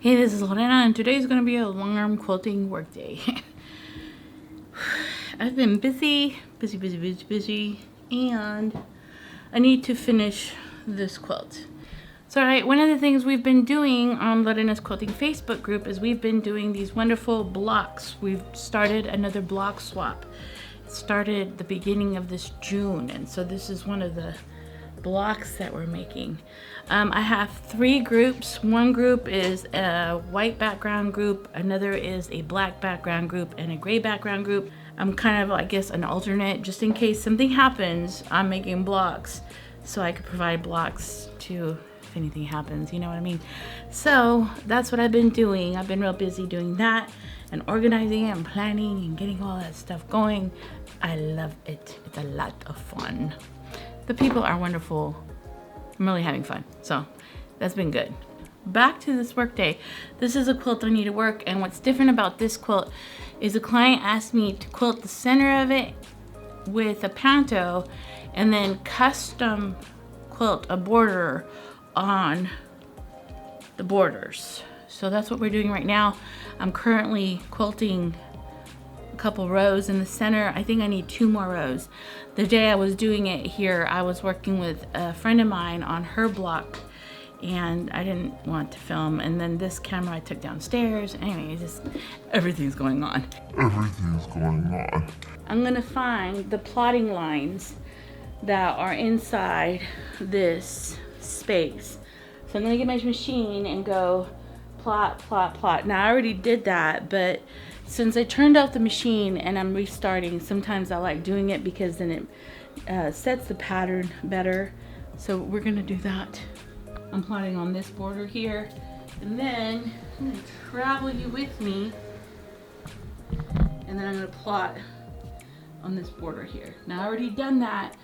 Hey, this is Lorena, and today is going to be a long arm quilting workday. I've been busy, and I need to finish this quilt. So, one of the things we've been doing on Lorena's Quilting Facebook group is we've been doing these wonderful blocks. We've started another block swap. It started the beginning of this June, and so this is one of the blocks that we're making. I have 3 groups. One group is a white background group, another is a black background group, and a gray background group. I'm kind of, I guess, an alternate just in case something happens. I'm making blocks so I could provide blocks to if anything happens, you know what I mean? So that's what I've been doing. I've been real busy doing that and organizing and planning and getting all that stuff going. I love it. It's a lot of fun. The people are wonderful. I'm really having fun. So that's been good. Back to this work day. This is a quilt I need to work, and what's different about this quilt is a client asked me to quilt the center of it with a panto and then custom quilt a border on the borders. So that's what we're doing right now. I'm currently quilting couple rows in the center. I think I need 2 more rows. The day I was doing it here, I was working with a friend of mine on her block, and I didn't want to film. And then this camera I took downstairs. Anyway, just everything's going on. I'm gonna find the plotting lines that are inside this space. So I'm gonna get my machine and go plot, plot, plot. Now I already did that, but since I turned off the machine and I'm restarting, sometimes I like doing it because then it sets the pattern better. So we're gonna do that. I'm plotting on this border here, and then I'm gonna travel you with me, and then I'm gonna plot on this border here. Now I already done that,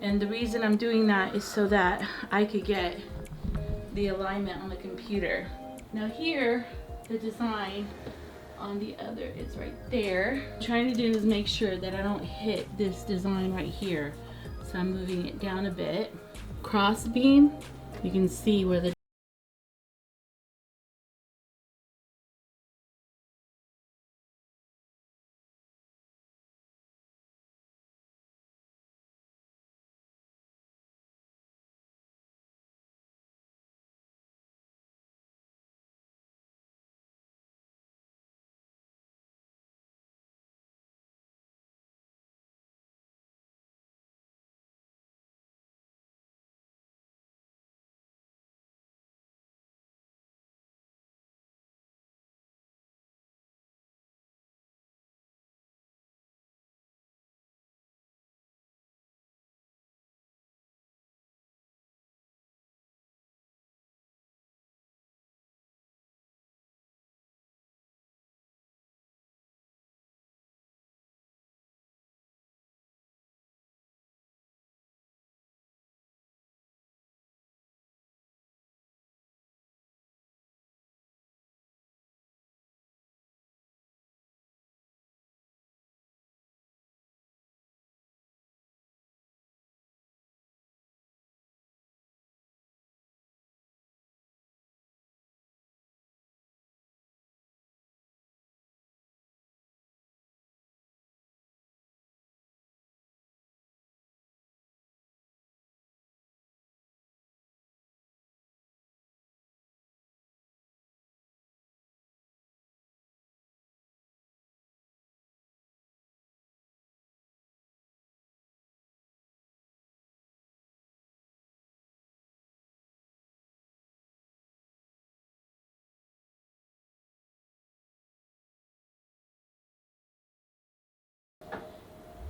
and the reason I'm doing that is so that I could get the alignment on the computer. Now here, the design on the other is right there. What I'm trying to do is make sure that I don't hit this design right here. So I'm moving it down a bit. Cross beam, you can see where the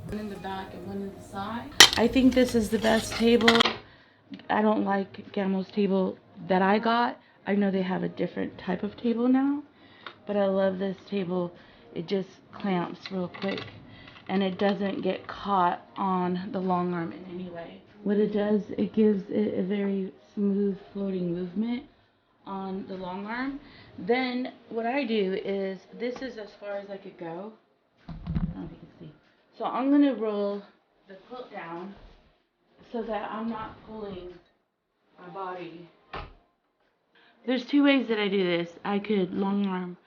one in the back and one in the side. I think this is the best table. I don't like Gamo's table that I got. I know they have a different type of table now, but I love this table. It just clamps real quick, and it doesn't get caught on the long arm in any way. What it does, it gives it a very smooth floating movement on the long arm. Then what I do is, this is as far as I could go. I don't know if you can see. So I'm gonna roll the quilt down so that I'm not pulling my body. There's two ways that I do this. I could long arm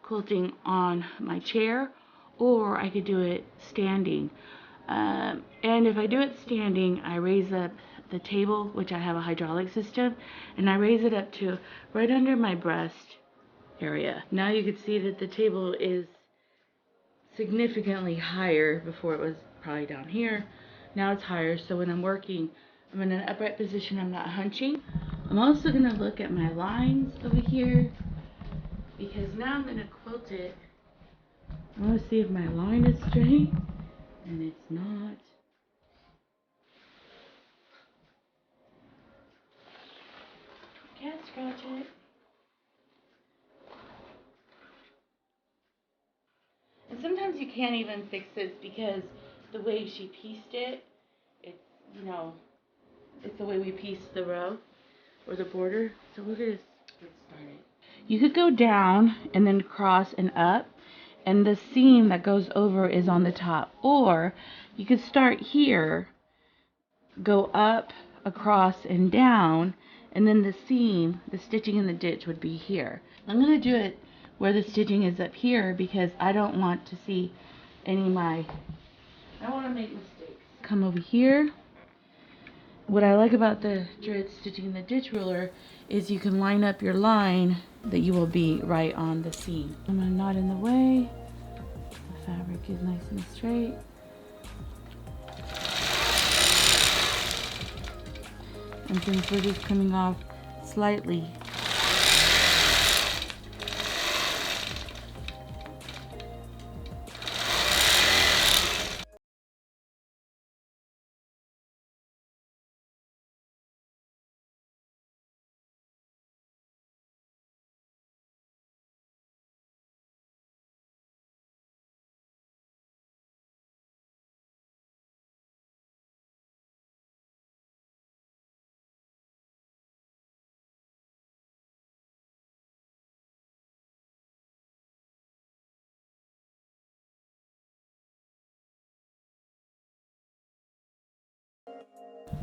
quilting on my chair, or I could do it standing. And if I do it standing, I raise up the table, which I have a hydraulic system, and I raise it up to right under my breast area. Now you can see that the table is significantly higher. Before it was probably down here. Now it's higher, so when I'm working, I'm in an upright position, I'm not hunching. I'm also going to look at my lines over here, because now I'm going to quilt it. I want to see if my line is straight, and it's not. Can't scratch it. And sometimes you can't even fix this because the way she pieced it, it's, you know, it's the way we pieced the row or the border. So we're going to get started. You could go down and then cross and up, and the seam that goes over is on the top. Or you could start here, go up, across, and down, and then the seam, the stitching in the ditch would be here. I'm going to do it where the stitching is up here because I don't want to see I don't want to make mistakes. Come over here. What I like about the dread stitching in the ditch ruler is you can line up your line that you will be right on the seam. I'm going to knot in the way. The fabric is nice and straight. And since we're just coming off slightly,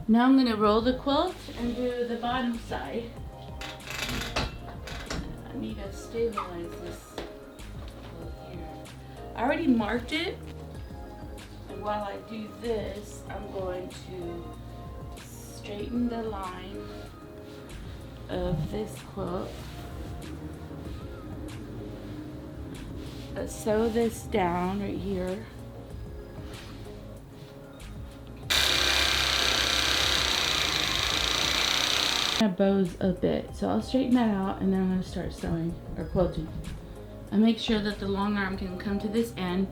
now I'm going to roll the quilt and do the bottom side. I need to stabilize this quilt here. I already marked it, and while I do this, I'm going to straighten the line of this quilt. Sew this down right here. It bows a bit, so I'll straighten that out, and then I'm going to start sewing or quilting. I make sure that the long arm can come to this end,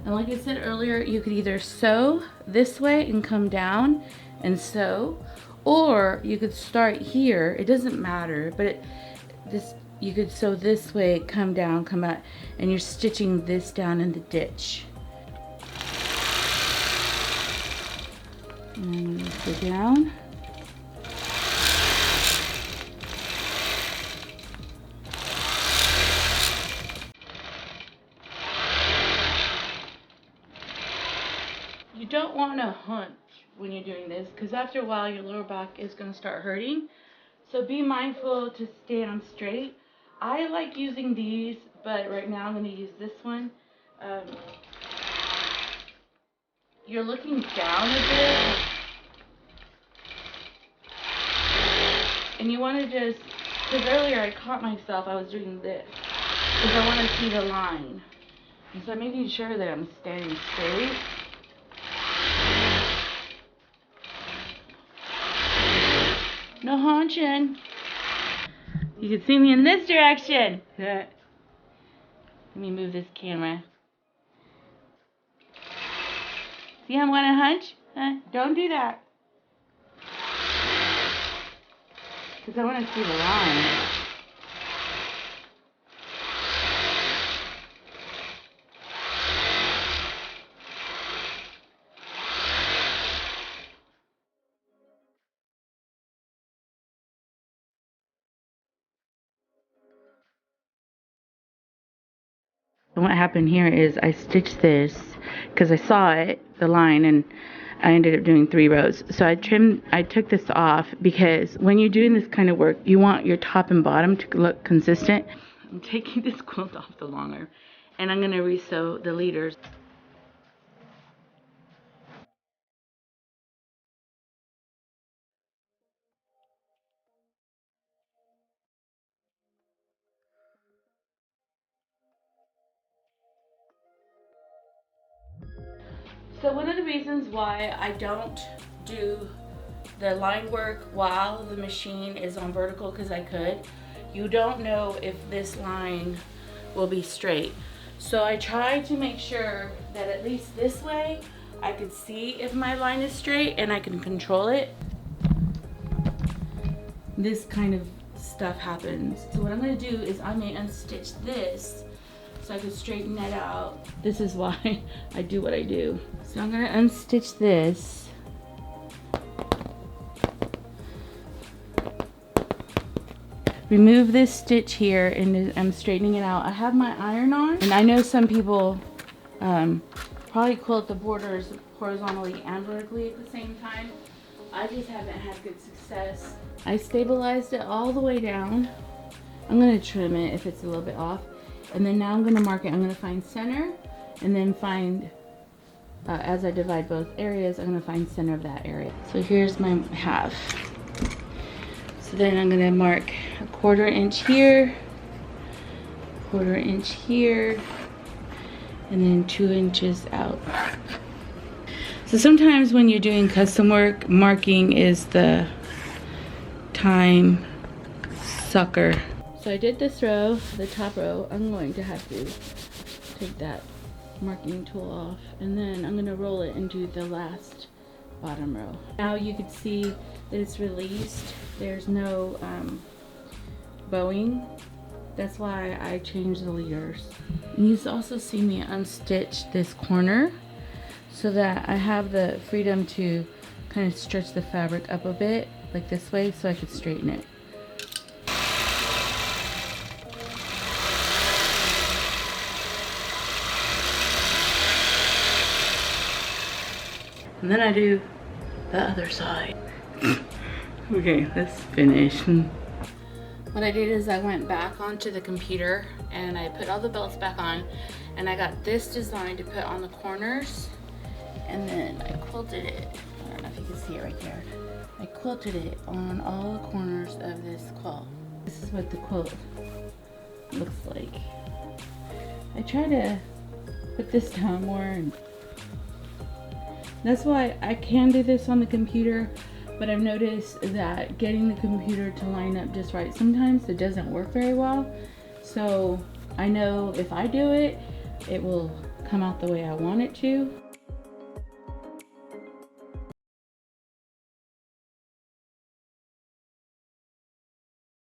and like I said earlier, you could either sew this way and come down and sew, or you could start here. It doesn't matter, but you could sew this way, come down, come out, and you're stitching this down in the ditch. And then go down. You don't want to hunch when you're doing this, because after a while your lower back is going to start hurting. So be mindful to stand straight. I like using these, but right now I'm going to use this one. You're looking down a bit, and you want to just, because earlier I caught myself, I was doing this, because I want to see the line. And so I'm making sure that I'm standing straight. No hunching. You can see me in this direction. Let me move this camera. See how I want to hunch? Don't do that. Because I want to see the line. And what happened here is I stitched this because I saw it, the line, and I ended up doing 3 rows. So I took this off because when you're doing this kind of work, you want your top and bottom to look consistent. I'm taking this quilt off the long arm, and I'm gonna resew the leaders. So one of the reasons why I don't do the line work while the machine is on vertical, because I could, you don't know if this line will be straight. So I try to make sure that at least this way I could see if my line is straight and I can control it. This kind of stuff happens. So what I'm gonna do is I may unstitch this so I can straighten that out. This is why I do what I do. So I'm gonna unstitch this. Remove this stitch here, and I'm straightening it out. I have my iron on, and I know some people probably quilt the borders horizontally and vertically at the same time. I just haven't had good success. I stabilized it all the way down. I'm gonna trim it if it's a little bit off. And then now I'm gonna mark it. I'm gonna find center, and then find, as I divide both areas, I'm gonna find center of that area. So here's my half. So then I'm gonna mark a 1/4 inch here, 1/4 inch here, and then 2 inches out. So sometimes when you're doing custom work, marking is the time sucker. So I did this row, the top row. I'm going to have to take that marking tool off, and then I'm gonna roll it into the last bottom row. Now you can see that it's released. There's no bowing. That's why I changed the leaders. And you also see me unstitch this corner so that I have the freedom to kind of stretch the fabric up a bit, like this way, so I could straighten it. And then I do the other side. Okay, let's finish. What I did is I went back onto the computer and I put all the belts back on, and I got this design to put on the corners, and then I quilted it. I don't know if you can see it right there. I quilted it on all the corners of this quilt. This is what the quilt looks like. I try to put this down more, and that's why I can do this on the computer, but I've noticed that getting the computer to line up just right, sometimes it doesn't work very well. So I know if I do it, it will come out the way I want it to.